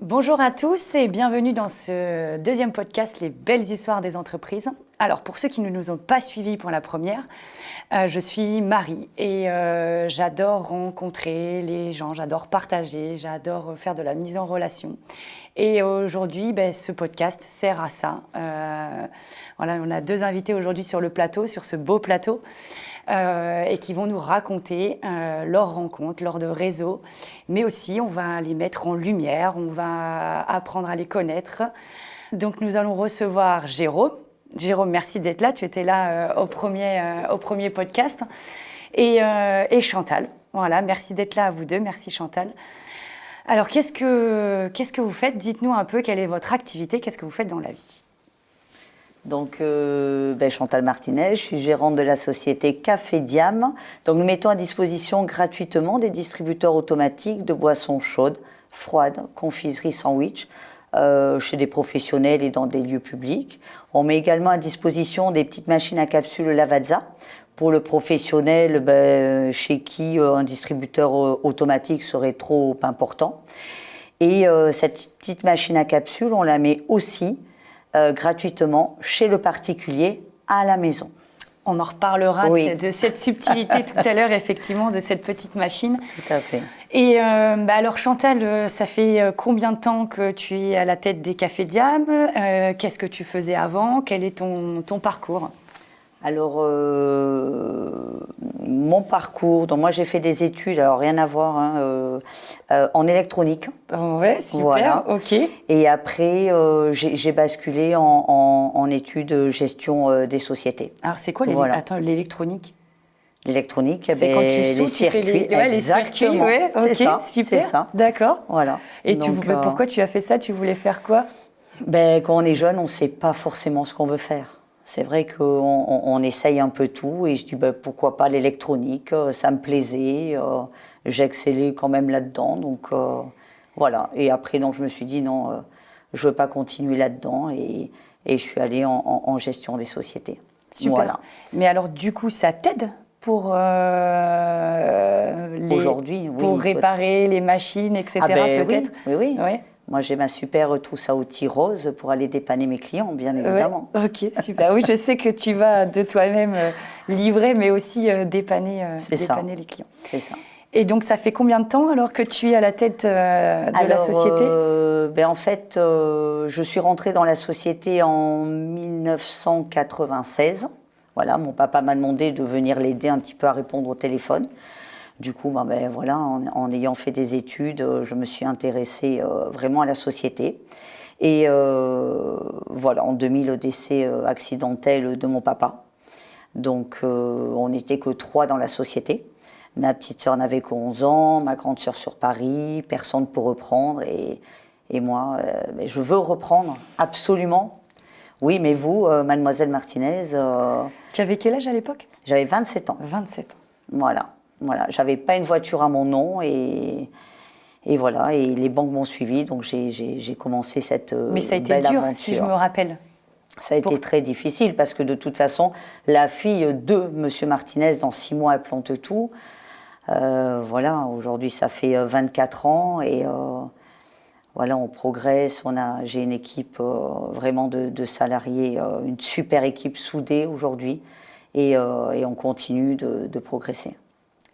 Bonjour à tous et bienvenue dans ce deuxième podcast, Les belles histoires des entreprises. Alors, pour ceux qui ne nous ont pas suivis pour la première, je suis Marie et j'adore rencontrer les gens, j'adore partager, j'adore faire de la mise en relation. Et aujourd'hui, ce podcast sert à ça. Voilà, on a deux invités aujourd'hui sur le plateau, sur ce beau plateau, et qui vont nous raconter leurs rencontres, lors de réseaux, mais aussi on va les mettre en lumière, on va apprendre à les connaître. Donc nous allons recevoir Jérôme. Jérôme, merci d'être là. Tu étais là au premier podcast. Et Chantal. Voilà, merci d'être là à vous deux. Merci Chantal. Alors, qu'est-ce que vous faites? Dites-nous un peu quelle est votre activité, qu'est-ce que vous faites dans la vie? Donc, Chantal Martinez, je suis gérante de la société Café Diam. Donc, nous mettons à disposition gratuitement des distributeurs automatiques de boissons chaudes, froides, confiseries, sandwich, chez des professionnels et dans des lieux publics. On met également à disposition des petites machines à capsules Lavazza pour le professionnel chez qui un distributeur automatique serait trop important. Et cette petite machine à capsules, on la met aussi gratuitement chez le particulier à la maison. On en reparlera oui. de cette subtilité tout à l'heure, effectivement, de cette petite machine. Tout à fait. Et alors Chantal, ça fait combien de temps que tu es à la tête des Cafés Diam? Qu'est-ce que tu faisais avant? Quel est ton parcours? Alors, mon parcours, donc moi j'ai fait des études, alors rien à voir, en électronique. Ouais, super, voilà. Ok. Et après, j'ai basculé en études gestion des sociétés. Alors c'est quoi l'électronique? L'électronique, c'est quand tu les circuits. les circuits, ouais, c'est ça, super, c'est ça. D'accord. Voilà. Et donc, pourquoi tu as fait ça? Tu voulais faire quoi? Quand on est jeune, on ne sait pas forcément ce qu'on veut faire. C'est vrai qu'on essaye un peu tout et je dis pourquoi pas l'électronique, ça me plaisait, j'ai excellé quand même là-dedans, donc voilà. Et après donc, je me suis dit non, je ne veux pas continuer là-dedans et je suis allée en gestion des sociétés. Super. Voilà. Mais alors du coup ça t'aide pour aujourd'hui, pour réparer les machines, etc. peut-être? Oui. Ouais. Moi, j'ai ma super trousse à outils rose pour aller dépanner mes clients, bien évidemment. Ouais, ok, super. Oui, je sais que tu vas de toi-même livrer, mais aussi dépanner les clients. C'est ça. Et donc, ça fait combien de temps alors que tu es à la tête de la société? En fait, je suis rentrée dans la société en 1996. Voilà, mon papa m'a demandé de venir l'aider un petit peu à répondre au téléphone. Du coup, voilà, en ayant fait des études, je me suis intéressée vraiment à la société. Et voilà, en 2000, le décès accidentel de mon papa. Donc, on n'était que 3 dans la société. Ma petite sœur n'avait que 11 ans, ma grande sœur sur Paris, personne pour reprendre. Et moi, je veux reprendre, absolument. Oui, mais vous, mademoiselle Martinez... Tu avais quel âge à l'époque? J'avais 27 ans. 27 ans. Voilà, j'avais pas une voiture à mon nom et voilà, et les banques m'ont suivi, donc j'ai commencé cette belle aventure. Mais ça a été dur, si je me rappelle. Ça a été très difficile parce que de toute façon, la fille de Monsieur Martinez, dans 6 mois, elle plante tout. Voilà, aujourd'hui, ça fait 24 ans et voilà, on progresse. J'ai une équipe vraiment de salariés, une super équipe soudée aujourd'hui et on continue de progresser.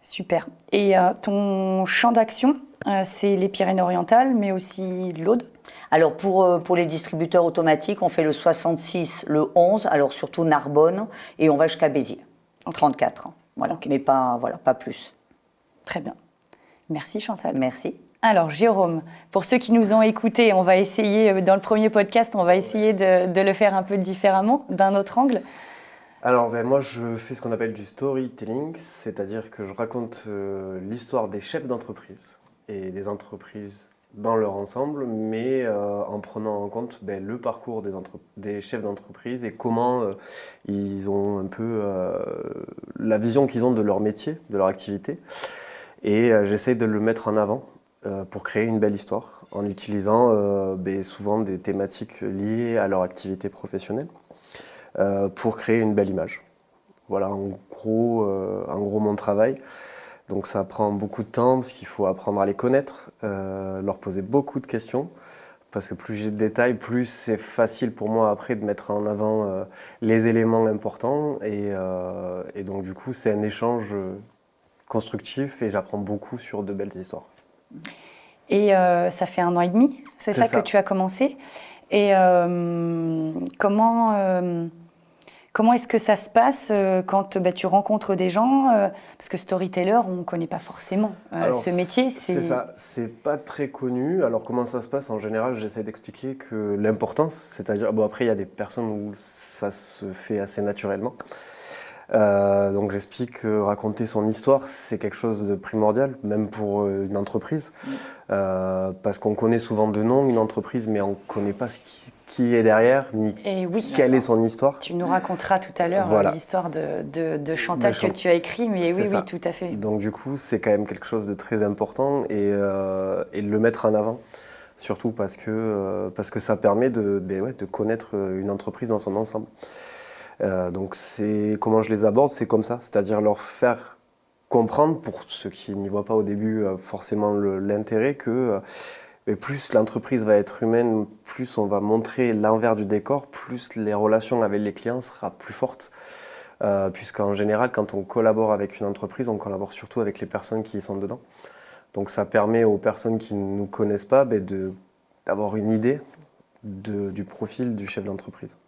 Super. Et ton champ d'action, c'est les Pyrénées-Orientales, mais aussi l'Aude? Alors pour les distributeurs automatiques, on fait le 66, le 11, alors surtout Narbonne, et on va jusqu'à Béziers, 34. Voilà, okay. Mais pas plus. Très bien. Merci Chantal. Merci. Alors Jérôme, pour ceux qui nous ont écoutés, on va essayer, dans le premier podcast, on va essayer de le faire un peu différemment, d'un autre angle. Alors moi je fais ce qu'on appelle du storytelling, c'est-à-dire que je raconte l'histoire des chefs d'entreprise et des entreprises dans leur ensemble, mais en prenant en compte le parcours des chefs d'entreprise et comment ils ont un peu la vision qu'ils ont de leur métier, de leur activité. Et j'essaie de le mettre en avant pour créer une belle histoire en utilisant souvent des thématiques liées à leur activité professionnelle. Pour créer une belle image. Voilà en gros mon travail. Donc ça prend beaucoup de temps parce qu'il faut apprendre à les connaître, leur poser beaucoup de questions Parce que plus j'ai de détails, plus c'est facile pour moi après de mettre en avant les éléments importants. Et donc du coup, c'est un échange constructif et j'apprends beaucoup sur de belles histoires. Et ça fait 1 an et demi, c'est ça que tu as commencé. Et comment est-ce que ça se passe quand tu rencontres des gens parce que storyteller, on ne connaît pas forcément ce métier. C'est ça, c'est pas très connu. Alors comment ça se passe? En général, j'essaie d'expliquer que l'importance, c'est-à-dire, bon après il y a des personnes où ça se fait assez naturellement. Donc j'explique que raconter son histoire, c'est quelque chose de primordial, même pour une entreprise. Parce qu'on connaît souvent de nom une entreprise, mais on ne connaît pas qui est derrière, ni quelle est son histoire. Tu nous raconteras tout à l'heure l'histoire de Chantal que tu as écrit, mais oui, tout à fait. Donc du coup, c'est quand même quelque chose de très important et de le mettre en avant, surtout parce que ça permet de connaître une entreprise dans son ensemble. Donc comment je les aborde, c'est comme ça, c'est-à-dire leur faire comprendre, pour ceux qui n'y voient pas au début forcément l'intérêt, que plus l'entreprise va être humaine, plus on va montrer l'envers du décor, plus les relations avec les clients seront plus fortes. Puisqu'en général, quand on collabore avec une entreprise, on collabore surtout avec les personnes qui y sont dedans. Donc ça permet aux personnes qui ne nous connaissent pas d'avoir une idée du profil du chef d'entreprise.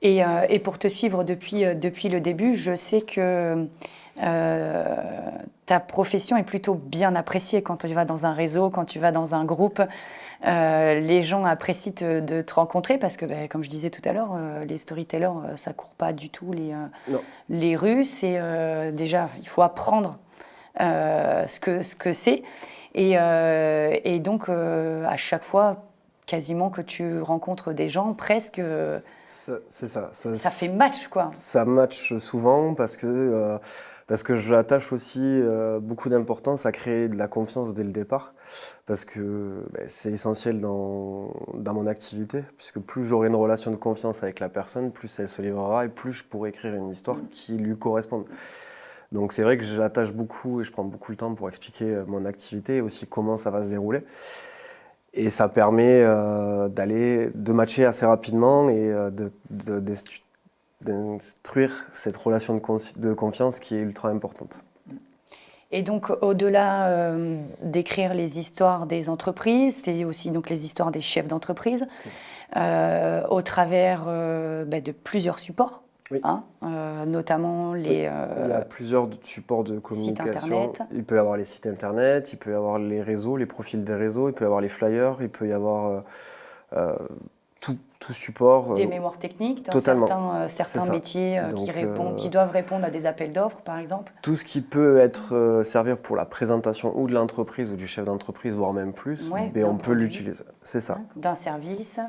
Et pour te suivre depuis le début, je sais que ta profession est plutôt bien appréciée quand tu vas dans un réseau, quand tu vas dans un groupe. Les gens apprécient de te rencontrer parce que, comme je disais tout à l'heure, les storytellers, ça ne court pas du tout les rues. Déjà, il faut apprendre ce que c'est. Et donc, à chaque fois, quasiment que tu rencontres des gens, presque... c'est ça. Ça fait match, quoi. Ça match souvent parce que j'attache aussi beaucoup d'importance à créer de la confiance dès le départ. Parce que c'est essentiel dans mon activité, puisque plus j'aurai une relation de confiance avec la personne, plus elle se livrera et plus je pourrai écrire une histoire qui lui corresponde. Donc c'est vrai que j'attache beaucoup et je prends beaucoup le temps pour expliquer mon activité et aussi comment ça va se dérouler. Et ça permet de matcher assez rapidement et d'instruire cette relation de confiance qui est ultra importante. Et donc, au-delà d'écrire les histoires des entreprises, c'est aussi donc les histoires des chefs d'entreprise, au travers de plusieurs supports. Oui. Notamment les... Il y a plusieurs supports de communication. Il peut y avoir les sites internet, il peut y avoir les réseaux, les profils des réseaux, il peut y avoir les flyers, il peut y avoir tout support. Des mémoires techniques dans certains métiers qui doivent répondre à des appels d'offres, par exemple. Tout ce qui peut être servir pour la présentation ou de l'entreprise ou du chef d'entreprise, voire même plus, on peut l'utiliser. C'est ça. D'un service.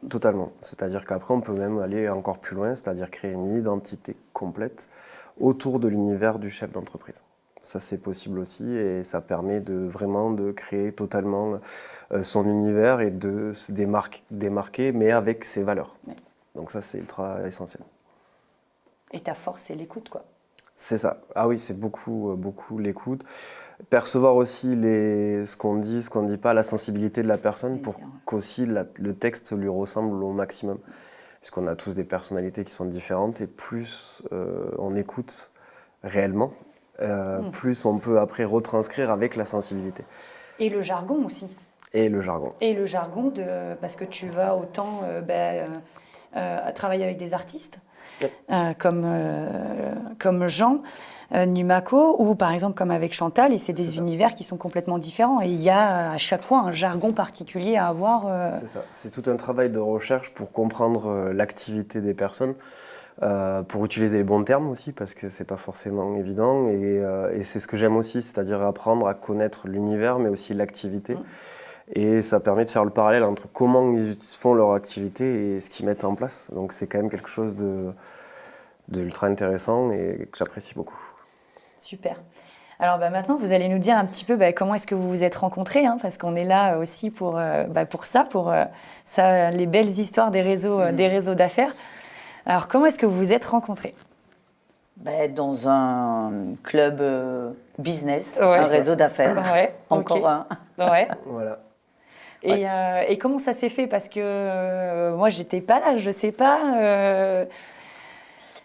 Totalement. C'est-à-dire qu'après, on peut même aller encore plus loin, c'est-à-dire créer une identité complète autour de l'univers du chef d'entreprise. Ça, c'est possible aussi et ça permet vraiment de créer totalement son univers et de se démarquer, mais avec ses valeurs. Oui. Donc ça, c'est ultra essentiel. Et ta force, c'est l'écoute, quoi. C'est ça. Ah oui, c'est beaucoup l'écoute. Percevoir aussi ce qu'on dit, ce qu'on ne dit pas, la sensibilité de la personne pour qu'aussi le texte lui ressemble au maximum. Puisqu'on a tous des personnalités qui sont différentes et plus on écoute réellement, plus on peut après retranscrire avec la sensibilité. Et le jargon aussi. Et le jargon. Parce que tu vas autant travailler avec des artistes comme Jean Numako, ou par exemple comme avec Chantal, et c'est des univers qui sont complètement différents. Et il y a à chaque fois un jargon particulier à avoir. C'est ça, c'est tout un travail de recherche pour comprendre l'activité des personnes, pour utiliser les bons termes aussi, parce que c'est pas forcément évident. Et c'est ce que j'aime aussi, c'est-à-dire apprendre à connaître l'univers, mais aussi l'activité. Et ça permet de faire le parallèle entre comment ils font leur activité et ce qu'ils mettent en place. Donc c'est quand même quelque chose d'ultra intéressant et que j'apprécie beaucoup. Super. Alors maintenant, vous allez nous dire un petit peu comment est-ce que vous vous êtes rencontrés, parce qu'on est là aussi pour ça, les belles histoires des réseaux d'affaires. Alors comment est-ce que vous vous êtes rencontrés ? Dans un club business, un réseau d'affaires. Ouais, encore un. Ouais. Voilà. Et comment ça s'est fait? Parce que moi, j'étais pas là, je sais pas.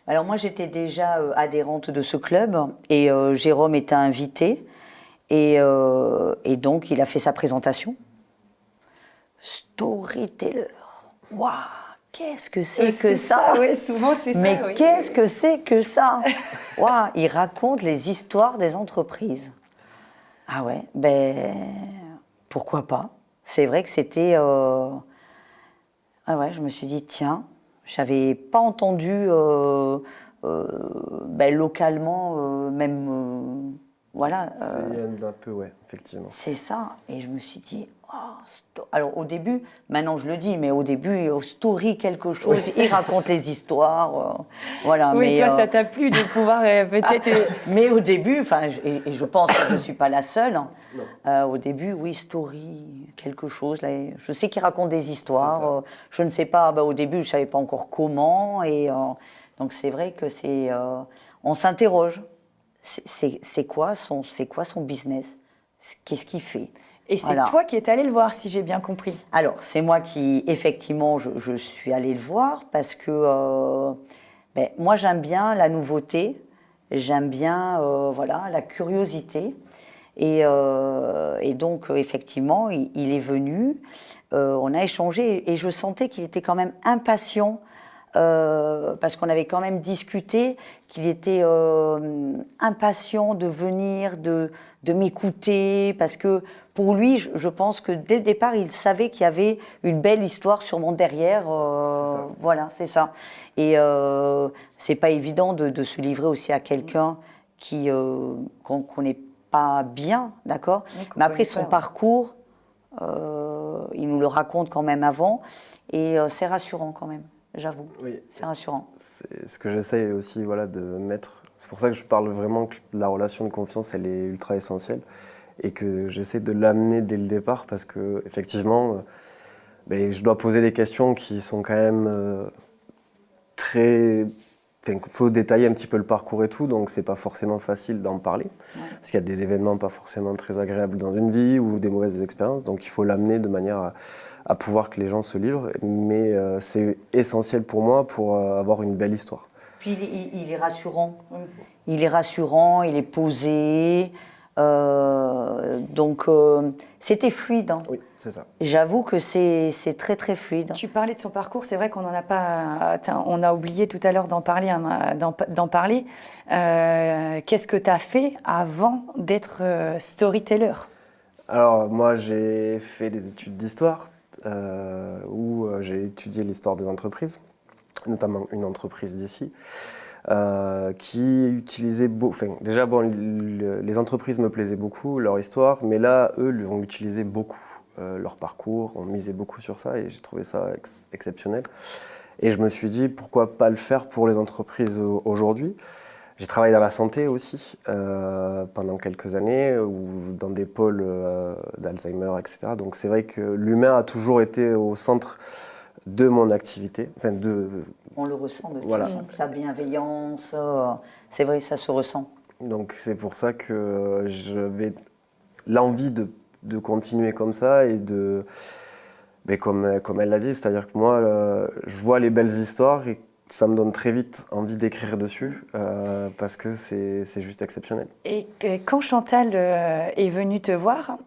Alors moi, j'étais déjà adhérente de ce club et Jérôme était invité et donc il a fait sa présentation. Storyteller, waouh, qu'est-ce que c'est que ça? Ouais, souvent c'est ça. Mais Oui. qu'est-ce que c'est que ça? Waouh, il raconte les histoires des entreprises. Ah ouais, ben pourquoi pas? C'est vrai que c'était. Ah ouais, je me suis dit tiens, j'avais pas entendu localement même voilà. C'est un peu, ouais, effectivement. C'est ça. Et je me suis dit, alors au début, maintenant je le dis, mais au début, story quelque chose, il raconte les histoires. Voilà. Oui, mais, toi, ça t'a plu de pouvoir peut-être. mais au début, et je pense que je ne suis pas la seule, hein, Non. au début, oui, story, quelque chose. Là, je sais qu'il raconte des histoires. Je ne sais pas, au début, je ne savais pas encore comment. Donc c'est vrai que c'est. On s'interroge. C'est quoi son business? Qu'est-ce qu'il fait? Et c'est Voilà. toi qui es allé le voir, si j'ai bien compris. Alors, c'est moi qui, effectivement, je suis allée le voir parce que moi, j'aime bien la nouveauté, j'aime bien voilà, la curiosité. Et donc, effectivement, il est venu, on a échangé et je sentais qu'il était quand même impatient parce qu'on avait quand même discuté, qu'il était impatient de venir, de m'écouter, parce que pour lui, je pense que dès le départ, il savait qu'il y avait une belle histoire sûrement derrière. Voilà, c'est ça. Et c'est pas évident de se livrer aussi à quelqu'un qu'on connaît pas bien, d'accord? Oui, Mais après son parcours, il nous le raconte quand même avant, et c'est rassurant quand même. J'avoue, Oui. c'est rassurant. C'est ce que j'essaie aussi voilà, de mettre. C'est pour ça que je parle vraiment que la relation de confiance, elle est ultra essentielle et que j'essaie de l'amener dès le départ parce que effectivement, je dois poser des questions qui sont quand même très. Il faut détailler un petit peu le parcours et tout, donc c'est pas forcément facile d'en parler parce qu'il y a des événements pas forcément très agréables dans une vie ou des mauvaises expériences, donc il faut l'amener de manière à pouvoir que les gens se livrent, mais c'est essentiel pour moi pour avoir une belle histoire. Puis il est rassurant. Il est rassurant, il est posé. Donc c'était fluide. Hein. Oui, c'est ça. J'avoue que c'est très très fluide. Tu parlais de son parcours, c'est vrai qu'on n'en a pas. On a oublié tout à l'heure d'en parler. Qu'est-ce que tu as fait avant d'être storyteller? Alors moi j'ai fait des études d'histoire où j'ai étudié l'histoire des entreprises, notamment une entreprise d'ici. Qui utilisait déjà les entreprises me plaisaient beaucoup, leur histoire, mais là eux ont utilisé beaucoup leur parcours, on misait beaucoup sur ça et j'ai trouvé ça exceptionnel. Et je me suis dit pourquoi pas le faire pour les entreprises aujourd'hui. J'ai travaillé dans la santé aussi pendant quelques années ou dans des pôles d'Alzheimer, etc. Donc c'est vrai que l'humain a toujours été au centre de mon activité, on le ressent de voilà. Sa bienveillance, c'est vrai, ça se ressent. Donc c'est pour ça que j'avais l'envie de continuer comme ça et comme elle l'a dit, c'est-à-dire que moi, je vois les belles histoires et ça me donne très vite envie d'écrire dessus parce que c'est juste exceptionnel. Et quand Chantal est venue te voir,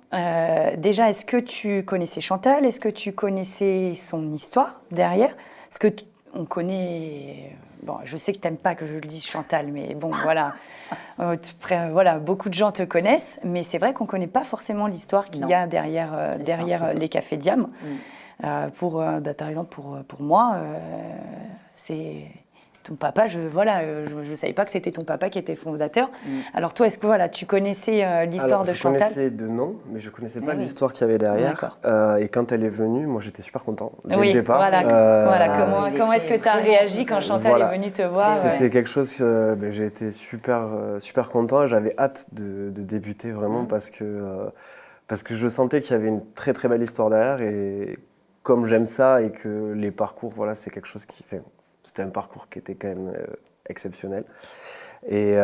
déjà, est-ce que tu connaissais Chantal? Est-ce que tu connaissais son histoire derrière? Parce que on connaît... Bon, je sais que tu n'aimes pas que je le dise Chantal, mais bon, voilà. Voilà, beaucoup de gens te connaissent, mais c'est vrai qu'on ne connaît pas forcément l'histoire qu'il y a derrière les Cafés Diam. Par exemple, pour moi, c'est... Ton papa, je ne savais pas que c'était ton papa qui était fondateur. Alors toi, est-ce que tu connaissais l'histoire de Chantal? Je connaissais de nom, mais je ne connaissais pas l'histoire qu'il y avait derrière. Et quand elle est venue, moi j'étais super content dès le départ. Voilà. Comment est-ce que tu as réagi quand Chantal est venue te voir? C'était quelque chose, j'ai été super content. J'avais hâte de débuter vraiment parce que je sentais qu'il y avait une très très belle histoire derrière. Et comme j'aime ça et que les parcours, c'est quelque chose qui fait... C'était un parcours qui était quand même exceptionnel. Et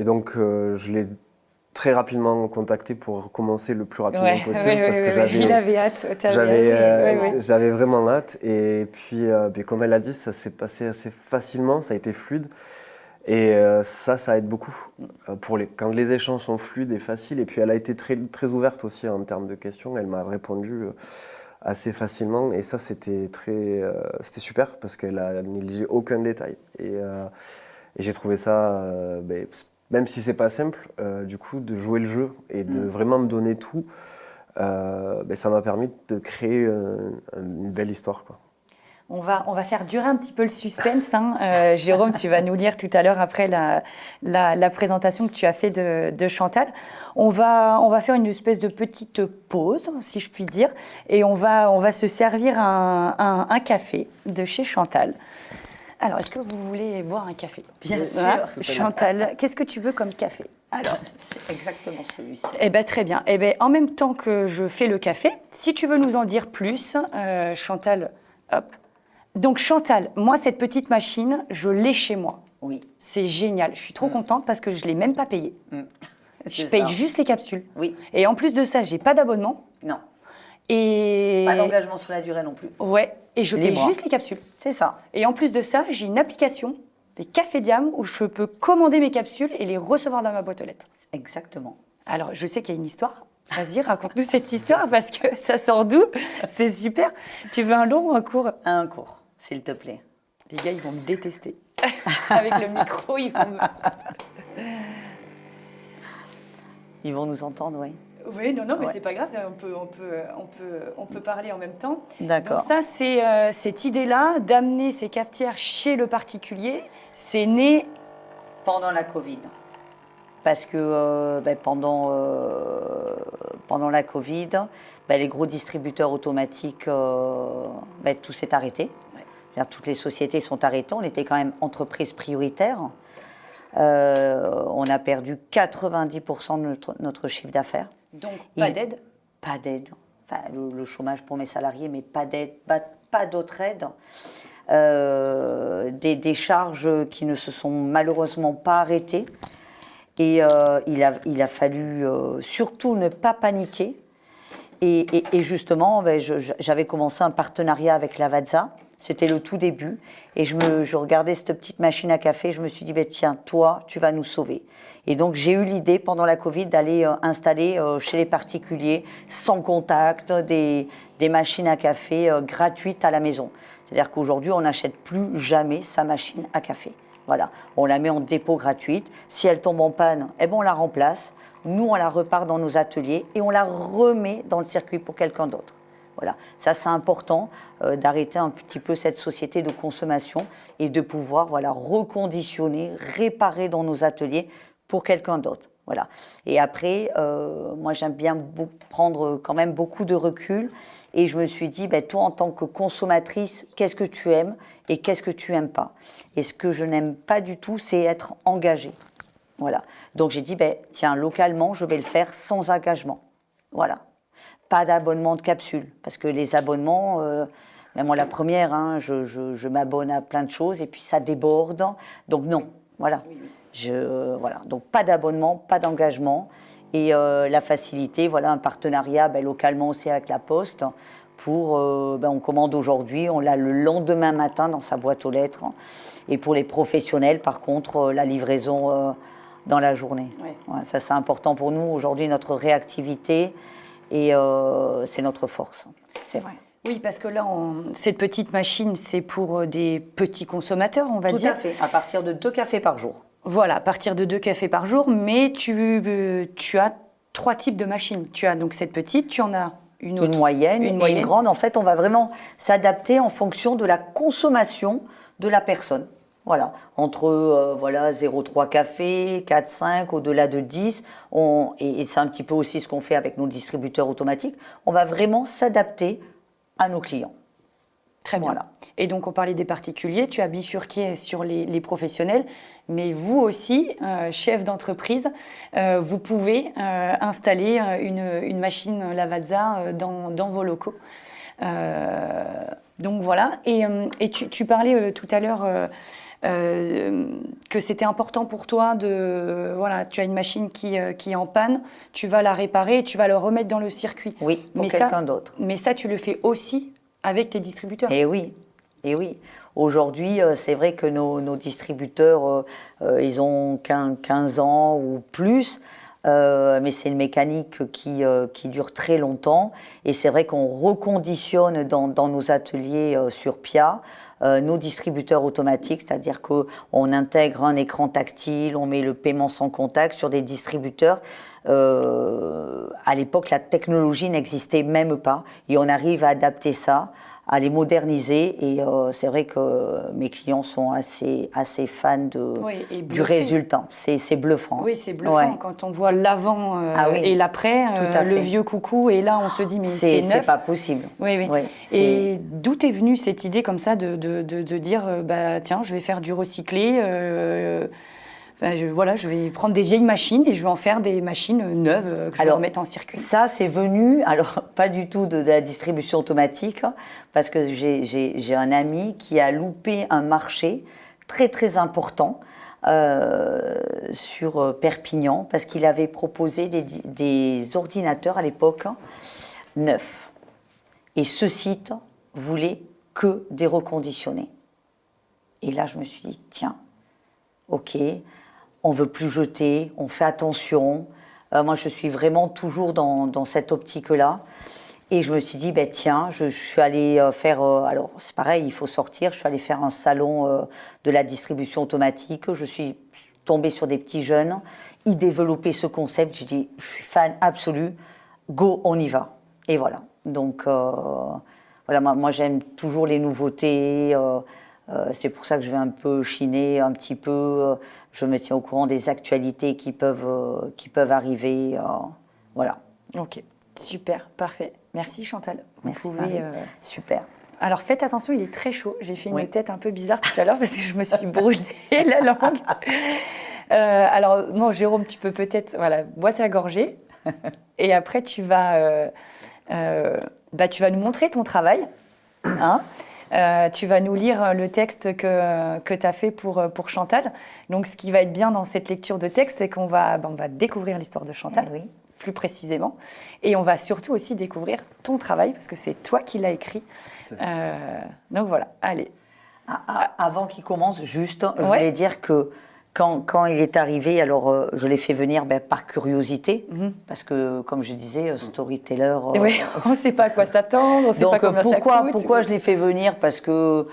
donc, je l'ai très rapidement contacté pour commencer le plus rapidement possible parce que il avait hâte. J'avais vraiment hâte. Et puis, comme elle l'a dit, ça s'est passé assez facilement, ça a été fluide. Et ça aide beaucoup quand les échanges sont fluides et faciles. Et puis elle a été très, très ouverte aussi en termes de questions. Elle m'a répondu assez facilement. Et ça, c'était super parce qu'elle a négligé aucun détail. Et j'ai trouvé ça, même si c'est pas simple, du coup, de jouer le jeu et de vraiment me donner tout, ça m'a permis de créer une belle histoire, quoi. On va faire durer un petit peu le suspense. Jérôme, tu vas nous lire tout à l'heure après la présentation que tu as fait de Chantal. On va faire une espèce de petite pause, si je puis dire, et on va se servir un café de chez Chantal. Alors, est-ce que vous voulez boire un café? Bien sûr. Chantal, qu'est-ce que tu veux comme café? Alors, c'est exactement celui-ci. Très bien. En même temps que je fais le café, si tu veux nous en dire plus, Chantal, hop. Donc Chantal, moi cette petite machine, je l'ai chez moi. Oui. C'est génial. Je suis trop contente parce que je ne l'ai même pas payée. Je paye juste les capsules. Oui. Et en plus de ça, j'ai pas d'abonnement. Non. Et pas d'engagement sur la durée non plus. Ouais. Et je paye juste les capsules. C'est ça. Et en plus de ça, j'ai une application, des Café Diam, où je peux commander mes capsules et les recevoir dans ma boîte aux lettres. Exactement. Alors, je sais qu'il y a une histoire. Vas-y, raconte-nous cette histoire parce que ça sort d'où? C'est super. Tu veux un long ou un court? Un court, s'il te plaît. Les gars, ils vont me détester. Avec le micro, Ils vont nous entendre, oui. Oui, non, mais c'est pas grave, on peut parler en même temps. D'accord. Donc ça, c'est cette idée-là d'amener ces cafetières chez le particulier, c'est né pendant la Covid. Parce que pendant la Covid, les gros distributeurs automatiques, tout s'est arrêté. Ouais. Toutes les sociétés sont arrêtées. On était quand même entreprise prioritaire. On a perdu 90% de notre chiffre d'affaires. Donc, pas d'aide? Pas d'aide. Enfin, le chômage pour mes salariés, mais pas d'aide, pas d'autre aide. Des charges qui ne se sont malheureusement pas arrêtées. Et il a fallu surtout ne pas paniquer. Et justement, j'avais commencé un partenariat avec Lavazza. C'était le tout début. Et je regardais cette petite machine à café. Je me suis dit, tiens, toi, tu vas nous sauver. Et donc, j'ai eu l'idée, pendant la Covid, d'aller installer chez les particuliers, sans contact, des machines à café gratuites à la maison. C'est-à-dire qu'aujourd'hui, on n'achète plus jamais sa machine à café. Voilà, on la met en dépôt gratuite. Si elle tombe en panne, on la remplace. Nous, on la repart dans nos ateliers et on la remet dans le circuit pour quelqu'un d'autre. Voilà, ça c'est important d'arrêter un petit peu cette société de consommation et de pouvoir reconditionner, réparer dans nos ateliers pour quelqu'un d'autre. Voilà. Et après, moi j'aime bien prendre quand même beaucoup de recul et je me suis dit, toi en tant que consommatrice, qu'est-ce que tu aimes et qu'est-ce que tu n'aimes pas? Et ce que je n'aime pas du tout, c'est être engagée. Voilà. Donc j'ai dit, tiens, localement, je vais le faire sans engagement. Voilà. Pas d'abonnement de capsule, parce que les abonnements, même moi la première, je m'abonne à plein de choses et puis ça déborde. Donc non, voilà. Voilà. Donc pas d'abonnement, pas d'engagement. Et la facilité, un partenariat localement aussi avec la Poste. On commande aujourd'hui, on l'a le lendemain matin dans sa boîte aux lettres. Et pour les professionnels, par contre, la livraison dans la journée. Oui. Ouais, ça, c'est important pour nous. Aujourd'hui, notre réactivité, et c'est notre force. C'est vrai. Oui, parce que là, cette petite machine, c'est pour des petits consommateurs, on va dire. Tout à fait, à partir de 2 cafés par jour. Voilà, à partir de 2 cafés par jour, mais tu as 3 types de machines. Tu as donc cette petite, tu en as une autre. Une moyenne et une grande. En fait, on va vraiment s'adapter en fonction de la consommation de la personne. Voilà, entre 0,3 café, 4, 5, au-delà de 10. Et c'est un petit peu aussi ce qu'on fait avec nos distributeurs automatiques. On va vraiment s'adapter à nos clients. Très bien. Voilà. Et donc, on parlait des particuliers, tu as bifurqué sur les professionnels, mais vous aussi, chef d'entreprise, vous pouvez installer une machine Lavazza dans vos locaux. Donc voilà. Et tu parlais tout à l'heure que c'était important pour toi de, voilà, tu as une machine qui est en panne, tu vas la réparer et tu vas le remettre dans le circuit. Oui, pour quelqu'un d'autre. Mais ça, tu le fais aussi avec tes distributeurs. Et oui, et oui. Aujourd'hui, c'est vrai que nos distributeurs, ils ont 15 ans ou plus, mais c'est une mécanique qui dure très longtemps. Et c'est vrai qu'on reconditionne dans nos ateliers sur PIA nos distributeurs automatiques, c'est-à-dire qu'on intègre un écran tactile, on met le paiement sans contact sur des distributeurs. À l'époque, la technologie n'existait même pas et on arrive à adapter ça, à les moderniser, et c'est vrai que mes clients sont assez fans du résultat. C'est bluffant. Oui, c'est bluffant quand on voit l'avant oui. et l'après, le vieux coucou, et là on se dit mais c'est neuf. C'est pas possible. Oui. Et d'où est venue cette idée comme ça de dire bah tiens, je vais faire du recyclé, je vais prendre des vieilles machines et je vais en faire des machines neuves que je vais remettre en circuit. Ça, c'est venu, alors pas du tout de la distribution automatique, parce que j'ai un ami qui a loupé un marché très très important sur Perpignan, parce qu'il avait proposé des ordinateurs à l'époque neufs. Et ce site voulait que des reconditionnés. Et là, je me suis dit, tiens, ok, on ne veut plus jeter, on fait attention. Moi, je suis vraiment toujours dans cette optique-là. Et je me suis dit, ben, tiens, je suis allée faire... alors, c'est pareil, il faut sortir. Je suis allée faire un salon de la distribution automatique. Je suis tombée sur des petits jeunes. Ils développaient ce concept. J'ai dit, je suis fan absolu. Go, on y va. Et voilà. Donc, voilà, moi j'aime toujours les nouveautés. C'est pour ça que je vais un peu chiner un petit peu. Je me tiens au courant des actualités qui peuvent arriver. Voilà. Ok, super, parfait. Merci Chantal. Merci. Super. Alors faites attention, il est très chaud. J'ai fait une tête un peu bizarre tout à l'heure parce que je me suis brûlée la langue. Alors, non, Jérôme, tu peux peut-être, voilà, bois ta gorgée. Et après, tu vas nous montrer ton travail. Hein. Tu vas nous lire le texte que tu as fait pour Chantal. Donc, ce qui va être bien dans cette lecture de texte, c'est qu'on va découvrir l'histoire de Chantal, plus précisément. Et on va surtout aussi découvrir ton travail, parce que c'est toi qui l'as écrit. Donc, voilà, allez. Avant qu'il commence, juste, je voulais dire que quand il est arrivé, alors je l'ai fait venir par curiosité, parce que, comme je disais, storyteller... on ne sait pas à quoi s'attendre, on ne sait pas combien ça coûte. Pourquoi je l'ai fait venir? Parce que,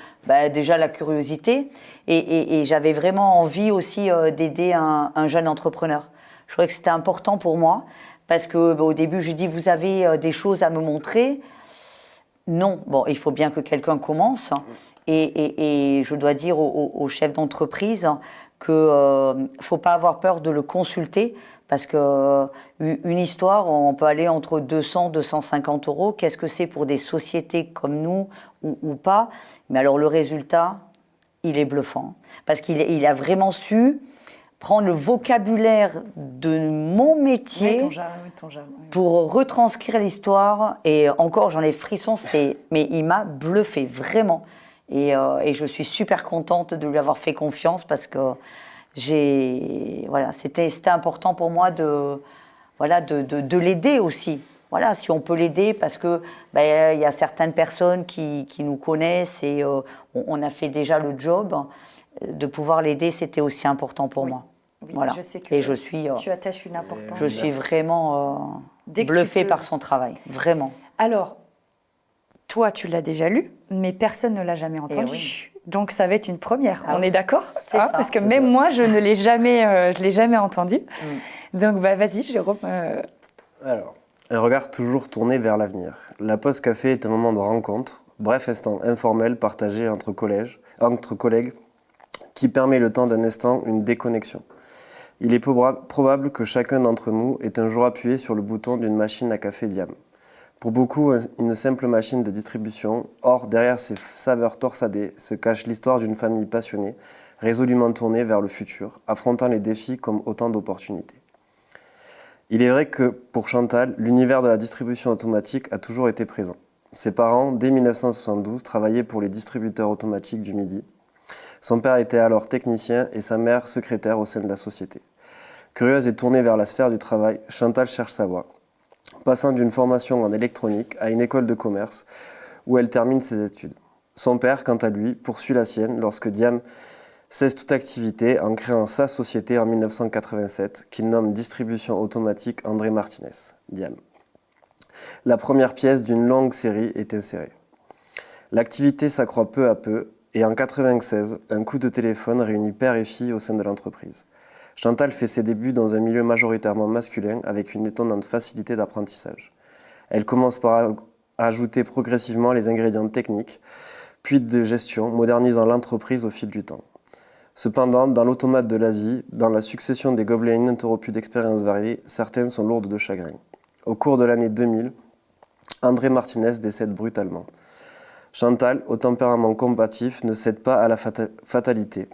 déjà, la curiosité, et j'avais vraiment envie aussi d'aider un jeune entrepreneur. Je trouvais que c'était important pour moi, parce qu'au début, je lui dis, vous avez des choses à me montrer? Non. Bon, il faut bien que quelqu'un commence, et je dois dire aux chefs d'entreprise qu'il ne faut pas avoir peur de le consulter, parce qu'une histoire, on peut aller entre 200 et 250 €. Qu'est-ce que c'est pour des sociétés comme nous ou pas? Mais alors le résultat, il est bluffant, parce qu'il a vraiment su prendre le vocabulaire de mon métier pour retranscrire l'histoire. Et encore, j'en ai frisson, mais il m'a bluffé, vraiment. Et je suis super contente de lui avoir fait confiance, parce que c'était important pour moi de l'aider aussi. Voilà, si on peut l'aider, parce que il y a certaines personnes qui nous connaissent, et on a fait déjà le job. De pouvoir l'aider, c'était aussi important pour moi. Oui, voilà. Je sais que et je suis, tu attaches une importance. Je suis vraiment bluffée par son travail, vraiment. Alors, toi, tu l'as déjà lu, mais personne ne l'a jamais entendu. Oui. Donc, ça va être une première. On est d'accord? Parce que même moi, je ne l'ai jamais entendu. Donc, vas-y, Jérôme. Alors, un regard toujours tourné vers l'avenir. La pause café est un moment de rencontre, bref instant informel partagé entre collègues, qui permet le temps d'un instant, une déconnexion. Il est probable que chacun d'entre nous ait un jour appuyé sur le bouton d'une machine à café Diam. Pour beaucoup, une simple machine de distribution. Or, derrière ces saveurs torsadées se cache l'histoire d'une famille passionnée, résolument tournée vers le futur, affrontant les défis comme autant d'opportunités. Il est vrai que, pour Chantal, l'univers de la distribution automatique a toujours été présent. Ses parents, dès 1972, travaillaient pour les distributeurs automatiques du Midi. Son père était alors technicien et sa mère secrétaire au sein de la société. Curieuse et tournée vers la sphère du travail, Chantal cherche sa voie, passant d'une formation en électronique à une école de commerce où elle termine ses études. Son père, quant à lui, poursuit la sienne lorsque Diam cesse toute activité en créant sa société en 1987 qu'il nomme Distribution automatique André Martinez, Diam. La première pièce d'une longue série est insérée. L'activité s'accroît peu à peu et en 1996, un coup de téléphone réunit père et fille au sein de l'entreprise. Chantal fait ses débuts dans un milieu majoritairement masculin avec une étonnante facilité d'apprentissage. Elle commence par ajouter progressivement les ingrédients techniques, puis de gestion, modernisant l'entreprise au fil du temps. Cependant, dans l'automate de la vie, dans la succession des gobelets ininterrompus d'expériences variées, certaines sont lourdes de chagrin. Au cours de l'année 2000, André Martinez décède brutalement. Chantal, au tempérament combatif, ne cède pas à la fatalité.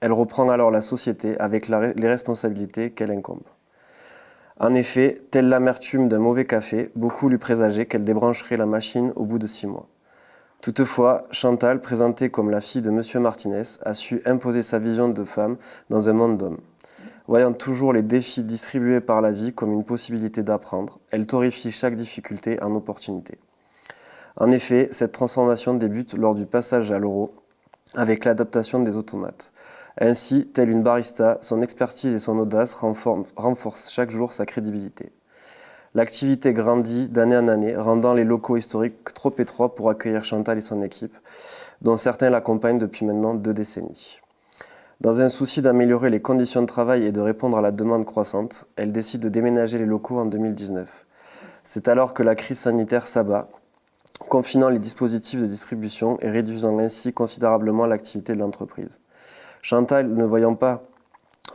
Elle reprend alors la société avec les responsabilités qu'elle incombe. En effet, telle l'amertume d'un mauvais café, beaucoup lui présageaient qu'elle débrancherait la machine au bout de 6 mois. Toutefois, Chantal, présentée comme la fille de M. Martinez, a su imposer sa vision de femme dans un monde d'hommes. Voyant toujours les défis distribués par la vie comme une possibilité d'apprendre, elle torréfie chaque difficulté en opportunité. En effet, cette transformation débute lors du passage à l'euro avec l'adaptation des automates. Ainsi, telle une barista, son expertise et son audace renforcent chaque jour sa crédibilité. L'activité grandit d'année en année, rendant les locaux historiques trop étroits pour accueillir Chantal et son équipe, dont certains l'accompagnent depuis maintenant 2 décennies. Dans un souci d'améliorer les conditions de travail et de répondre à la demande croissante, elle décide de déménager les locaux en 2019. C'est alors que la crise sanitaire s'abat, confinant les dispositifs de distribution et réduisant ainsi considérablement l'activité de l'entreprise. Chantal, ne voyant pas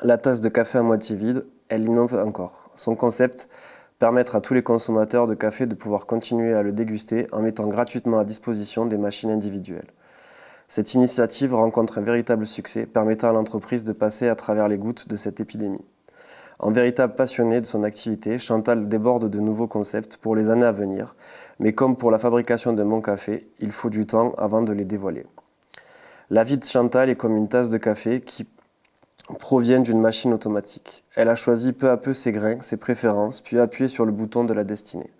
la tasse de café à moitié vide, elle innove encore. Son concept, permettre à tous les consommateurs de café de pouvoir continuer à le déguster en mettant gratuitement à disposition des machines individuelles. Cette initiative rencontre un véritable succès, permettant à l'entreprise de passer à travers les gouttes de cette épidémie. En véritable passionnée de son activité, Chantal déborde de nouveaux concepts pour les années à venir, mais comme pour la fabrication d'un bon café, il faut du temps avant de les dévoiler. La vie de Chantal est comme une tasse de café qui provient d'une machine automatique. Elle a choisi peu à peu ses grains, ses préférences, puis appuyé sur le bouton de la destinée.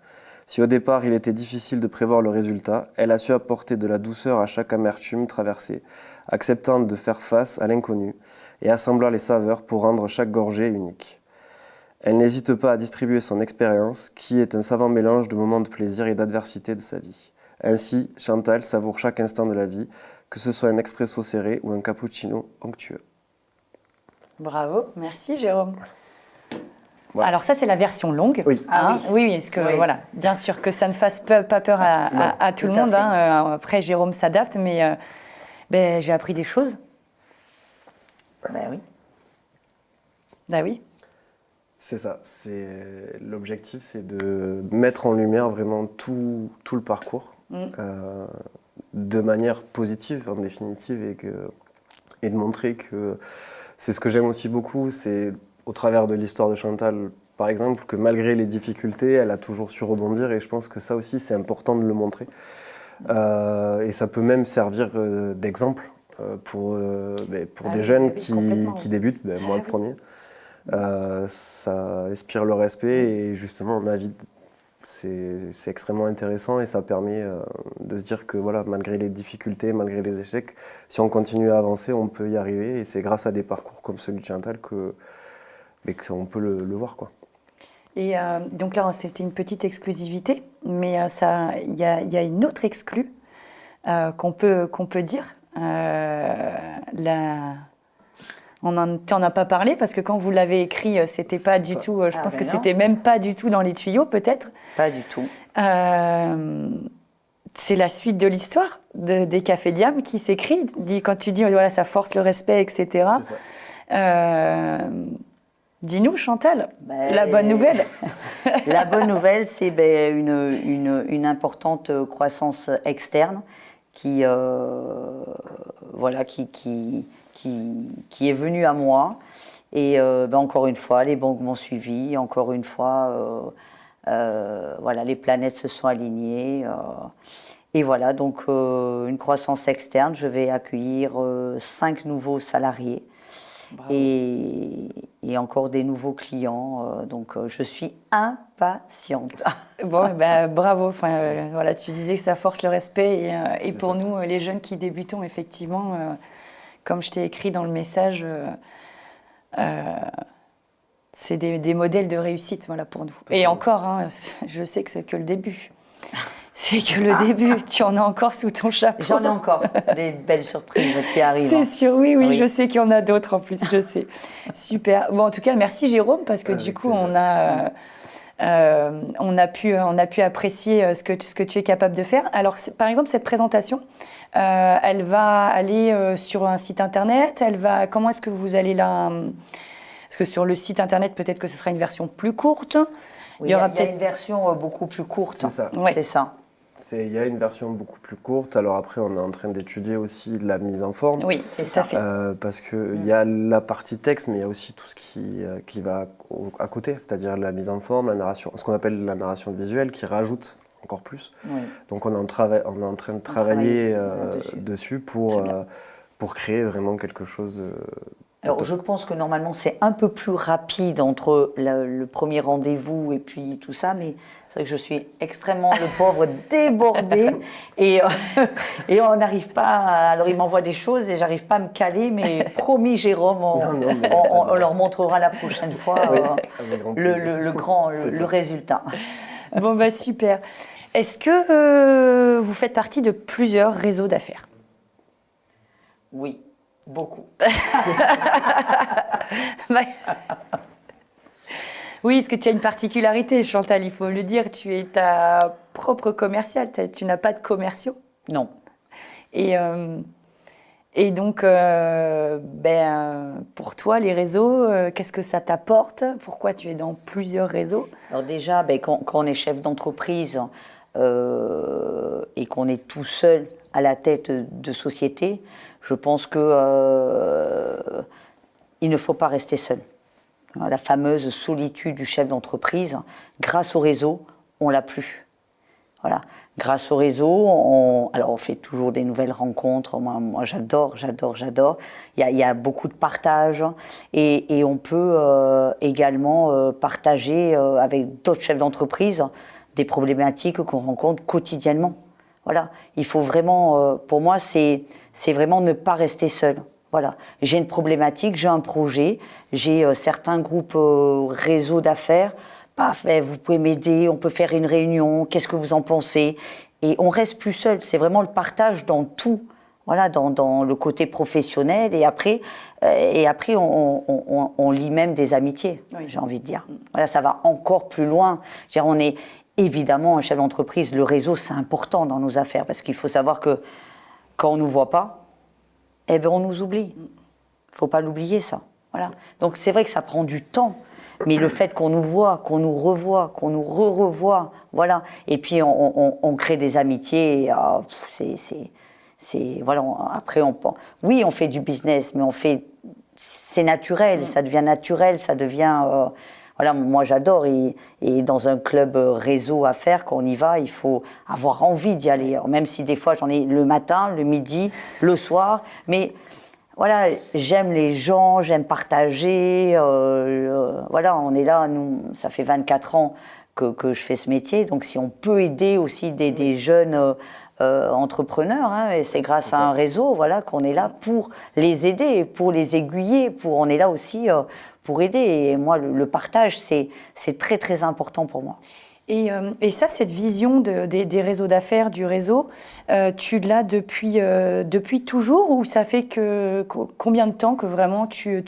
Si au départ il était difficile de prévoir le résultat, elle a su apporter de la douceur à chaque amertume traversée, acceptant de faire face à l'inconnu et assemblant les saveurs pour rendre chaque gorgée unique. Elle n'hésite pas à distribuer son expérience, qui est un savant mélange de moments de plaisir et d'adversité de sa vie. Ainsi, Chantal savoure chaque instant de la vie, que ce soit un expresso serré ou un cappuccino onctueux. Bravo, merci Jérôme. Voilà. Alors ça, c'est la version longue. Oui. Oui, est-ce que voilà, bien sûr que ça ne fasse pas peur à tout le monde. Après, Jérôme s'adapte, mais j'ai appris des choses. Ben oui. Ben oui. C'est ça. L'objectif, c'est de mettre en lumière vraiment tout le parcours de manière positive, en définitive, et de montrer que c'est ce que j'aime aussi beaucoup, c'est au travers de l'histoire de Chantal, par exemple, que malgré les difficultés, elle a toujours su rebondir, et je pense que ça aussi, c'est important de le montrer. Et ça peut même servir d'exemple pour des jeunes qui débutent, moi le premier. Ça inspire le respect, et justement, ma vie, c'est extrêmement intéressant, et ça permet de se dire que voilà, malgré les difficultés, malgré les échecs, si on continue à avancer, on peut y arriver, et c'est grâce à des parcours comme celui de Chantal qu'on peut le voir, quoi. Et donc là, c'était une petite exclusivité, mais il y a une autre exclue qu'on peut dire. Tu n'en as pas parlé parce que quand vous l'avez écrit, c'était pas du tout. Je pense que c'était même pas du tout dans les tuyaux, peut-être. Pas du tout. C'est la suite de l'histoire des Cafés Diam qui s'écrit. Quand tu dis voilà, ça force le respect, etc. C'est ça. Dis-nous, Chantal, la bonne nouvelle. La bonne nouvelle, c'est une importante croissance externe qui est venue à moi. Et encore une fois, les banques m'ont suivi. Encore une fois, les planètes se sont alignées. Et voilà, donc une croissance externe. Je vais accueillir 5 nouveaux salariés et encore des nouveaux clients. Donc je suis impatiente. Bon, bravo. Enfin, voilà, tu disais que ça force le respect. Et pour nous, les jeunes qui débutons, effectivement, comme je t'ai écrit dans le message, c'est des modèles de réussite, voilà, pour nous. Et encore, hein, je sais que c'est que le début. C'est que le début, tu en as encore sous ton chapeau. J'en ai encore des belles surprises qui arrivent. C'est sûr, oui, je sais qu'il y en a d'autres en plus, je sais. Super. Bon, en tout cas, merci Jérôme, parce que du coup, on a pu apprécier ce que tu es capable de faire. Alors, par exemple, cette présentation, elle va aller sur un site internet. Comment est-ce que vous allez la... Parce que sur le site internet, peut-être que ce sera une version plus courte. Oui, il y a une version beaucoup plus courte. C'est ça. Ouais. C'est ça. Il y a une version beaucoup plus courte. Alors après, on est en train d'étudier aussi la mise en forme. Oui, c'est ça. Parce qu'il y a la partie texte, mais il y a aussi tout ce qui va à côté, c'est-à-dire la mise en forme, la narration, ce qu'on appelle la narration visuelle, qui rajoute encore plus. Oui. Donc on est en train de travailler dessus pour créer vraiment quelque chose. Alors je pense que normalement c'est un peu plus rapide entre le premier rendez-vous et puis tout ça, mais c'est vrai que je suis extrêmement, le pauvre, débordée et on n'arrive pas alors il m'envoie des choses et j'arrive pas à me caler, mais promis Jérôme, on leur montrera la prochaine fois le résultat. Bon super. Est-ce que vous faites partie de plusieurs réseaux d'affaires? Oui, beaucoup. Oui, est-ce que tu as une particularité, Chantal, il faut le dire, tu es ta propre commerciale, tu n'as pas de commerciaux. Non. Et donc, pour toi, les réseaux, qu'est-ce que ça t'apporte? Pourquoi tu es dans plusieurs réseaux? Alors déjà, quand on est chef d'entreprise et qu'on est tout seul à la tête de société, je pense que il ne faut pas rester seul. La fameuse solitude du chef d'entreprise, grâce au réseau, on l'a plus. Voilà. Grâce au réseau, on fait toujours des nouvelles rencontres. Moi j'adore. Il y a beaucoup de partage et on peut également partager avec d'autres chefs d'entreprise des problématiques qu'on rencontre quotidiennement. Voilà. Il faut vraiment, pour moi, c'est vraiment ne pas rester seul. Voilà, j'ai une problématique, j'ai un projet, j'ai certains groupes réseaux d'affaires. Vous pouvez m'aider, on peut faire une réunion, qu'est-ce que vous en pensez? Et on reste plus seul, c'est vraiment le partage dans tout, voilà, dans le côté professionnel. Et après on lie même des amitiés, oui. J'ai envie de dire. Voilà, ça va encore plus loin. Je veux dire, on est évidemment un chef d'entreprise, le réseau c'est important dans nos affaires, parce qu'il faut savoir que quand on ne nous voit pas, on nous oublie. Il ne faut pas l'oublier, ça. Voilà. Donc c'est vrai que ça prend du temps, mais le fait qu'on nous voit, qu'on nous revoit, qu'on nous revoit, voilà. Et puis on crée des amitiés. Et, voilà. Après oui, on fait du business, mais c'est naturel, ça devient naturel, ça devient. Voilà, moi j'adore et dans un club réseau à faire, quand on y va, il faut avoir envie d'y aller. Alors, même si des fois j'en ai le matin, le midi, le soir, mais voilà, j'aime les gens, j'aime partager. Voilà, on est là, nous, ça fait 24 ans que je fais ce métier, donc si on peut aider aussi des jeunes entrepreneurs, hein, et c'est grâce à un réseau, voilà, qu'on est là pour les aider, pour les aiguiller, on est là aussi pour aider. Et moi, le partage, c'est très très important pour moi. Et ça, cette vision des réseaux d'affaires, du réseau, tu l'as depuis toujours, ou ça fait combien de temps que vraiment tu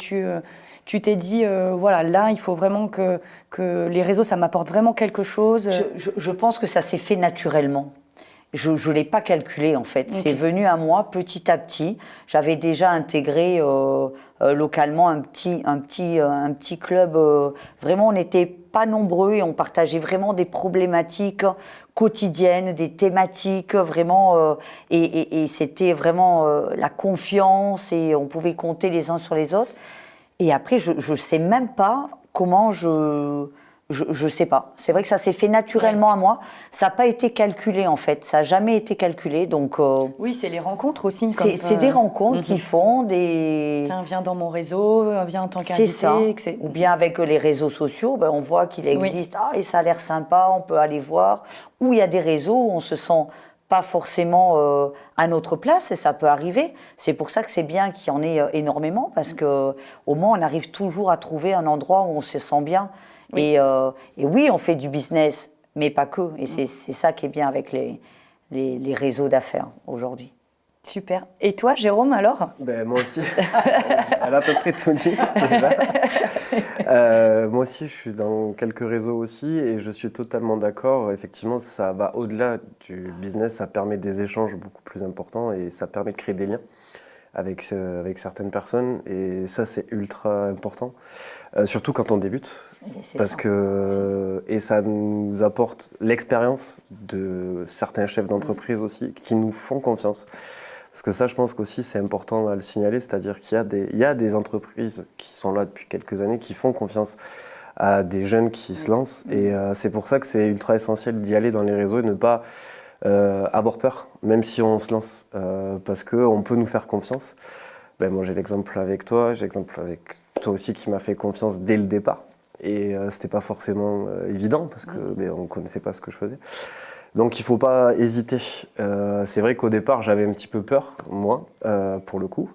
t'es dit, voilà, là, il faut vraiment que les réseaux, ça m'apporte vraiment quelque chose? Je pense que ça s'est fait naturellement. Je ne l'ai pas calculé en fait, okay. C'est venu à moi petit à petit. J'avais déjà intégré localement un petit club. Vraiment, on n'était pas nombreux et on partageait vraiment des problématiques quotidiennes, des thématiques vraiment. Et c'était vraiment la confiance et on pouvait compter les uns sur les autres. Et après, je ne sais même pas comment je Je sais pas. C'est vrai que ça s'est fait naturellement à moi. Ça n'a pas été calculé en fait. Ça n'a jamais été calculé. Donc oui, c'est les rencontres aussi. c'est des rencontres qui font des. Tiens, viens dans mon réseau, viens en tant C'est ça. qu'invité. Ou bien avec les réseaux sociaux, on voit qu'il existe. Ah, et ça a l'air sympa. On peut aller voir. Ou il y a des réseaux où on se sent pas forcément à notre place, et ça peut arriver. C'est pour ça que c'est bien qu'il y en ait énormément, parce que au moins on arrive toujours à trouver un endroit où on se sent bien. Et oui, on fait du business, mais pas que. Et c'est ça qui est bien avec les réseaux d'affaires aujourd'hui. Super. Et toi, Jérôme, alors? Moi aussi. Elle a à peu près tout dit déjà. Moi aussi, je suis dans quelques réseaux aussi et je suis totalement d'accord. Effectivement, ça va au-delà du business. Ça permet des échanges beaucoup plus importants et ça permet de créer des liens avec certaines personnes. Et ça, c'est ultra important. Surtout quand on débute. Parce que ça nous apporte l'expérience de certains chefs d'entreprise aussi qui nous font confiance. Parce que ça, je pense qu'aussi, c'est important à le signaler, c'est-à-dire qu'il y a des entreprises qui sont là depuis quelques années, qui font confiance à des jeunes qui se lancent. Et c'est pour ça que c'est ultra essentiel d'y aller dans les réseaux et de ne pas avoir peur, même si on se lance, parce qu'on peut nous faire confiance. Moi, j'ai l'exemple avec toi, j'ai l'exemple avec toi aussi qui m'a fait confiance dès le départ. Et c'était pas forcément évident, parce qu'on ne connaissait pas ce que je faisais. Donc il ne faut pas hésiter. C'est vrai qu'au départ, j'avais un petit peu peur, moi, pour le coup.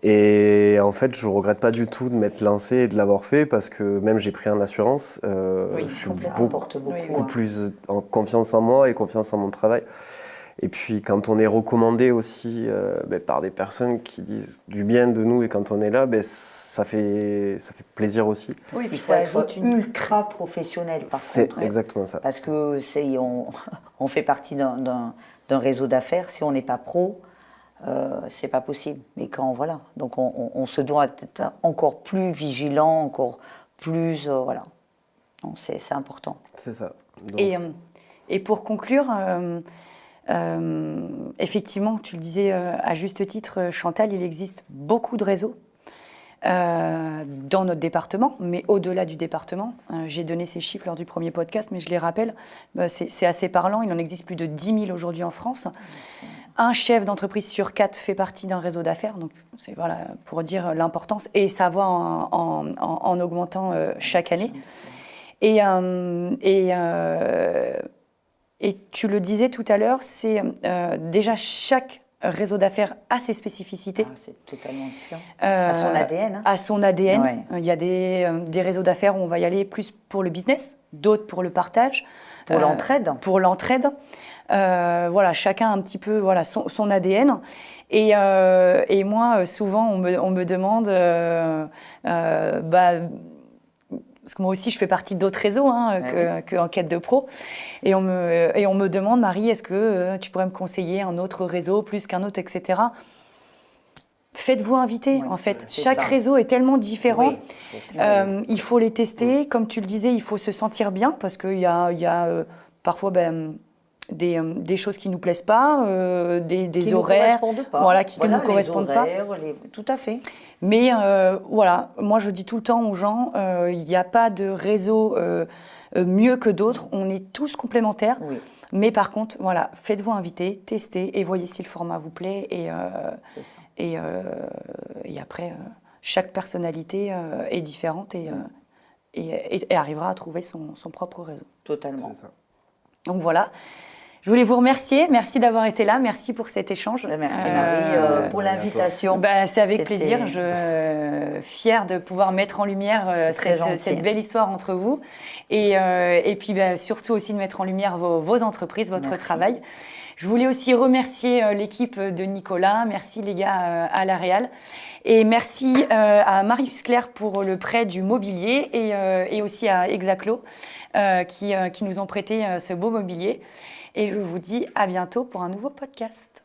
Et en fait, je ne regrette pas du tout de m'être lancé et de l'avoir fait parce que même j'ai pris en assurance. Je suis beaucoup plus en confiance en moi et confiance en mon travail. Et puis quand on est recommandé aussi par des personnes qui disent du bien de nous et quand on est là, ça fait plaisir aussi. Oui, puis ça ajoute ultra professionnel par contre. C'est exactement ça. Parce que on fait partie d'un réseau d'affaires. Si on n'est pas pro, c'est pas possible. Mais quand voilà, donc on se doit être encore plus vigilant, encore plus voilà. Donc c'est important. C'est ça. Donc... Et pour conclure. Effectivement, tu le disais à juste titre, Chantal, il existe beaucoup de réseaux dans notre département, mais au-delà du département. J'ai donné ces chiffres lors du premier podcast, mais je les rappelle, c'est assez parlant. Il en existe plus de 10 000 aujourd'hui en France. Un chef d'entreprise sur 4 fait partie d'un réseau d'affaires, donc c'est voilà, pour dire l'importance, et ça va en augmentant chaque année. Et tu le disais tout à l'heure, c'est déjà chaque réseau d'affaires a ses spécificités. C'est totalement différent. À son ADN. Hein. À son ADN. Ouais. Il y a des réseaux d'affaires où on va y aller plus pour le business, d'autres pour le partage. Pour l'entraide. Pour l'entraide. Voilà, chacun un petit peu son ADN. Et moi, souvent, on me demande... parce que moi aussi, je fais partie d'autres réseaux que Enquête de Pro. Et on me demande, Marie, est-ce que tu pourrais me conseiller un autre réseau plus qu'un autre, etc. Faites-vous inviter, en fait. Chaque réseau est tellement différent. Oui. Il faut les tester. Comme tu le disais, il faut se sentir bien parce qu'il y a parfois... des choses qui ne nous plaisent pas, des horaires qui ne nous correspondent pas. Tout à fait. Mais voilà, moi je dis tout le temps aux gens, il n'y a pas de réseau mieux que d'autres, on est tous complémentaires. Oui. Mais par contre, voilà, faites-vous inviter, testez et voyez si le format vous plaît. Et après, chaque personnalité est différente et arrivera à trouver son propre réseau. Totalement. C'est ça. Donc voilà. Je voulais vous remercier. Merci d'avoir été là. Merci pour cet échange. Merci Marie pour l'invitation. C'est avec plaisir. Je suis fière de pouvoir mettre en lumière cette belle histoire entre vous. Et puis surtout aussi de mettre en lumière vos entreprises, votre travail. Je voulais aussi remercier l'équipe de Nicolas. Merci les gars à la Réal. Et merci à Marius Claire pour le prêt du mobilier et aussi à Exaclo qui nous ont prêté ce beau mobilier. Et je vous dis à bientôt pour un nouveau podcast.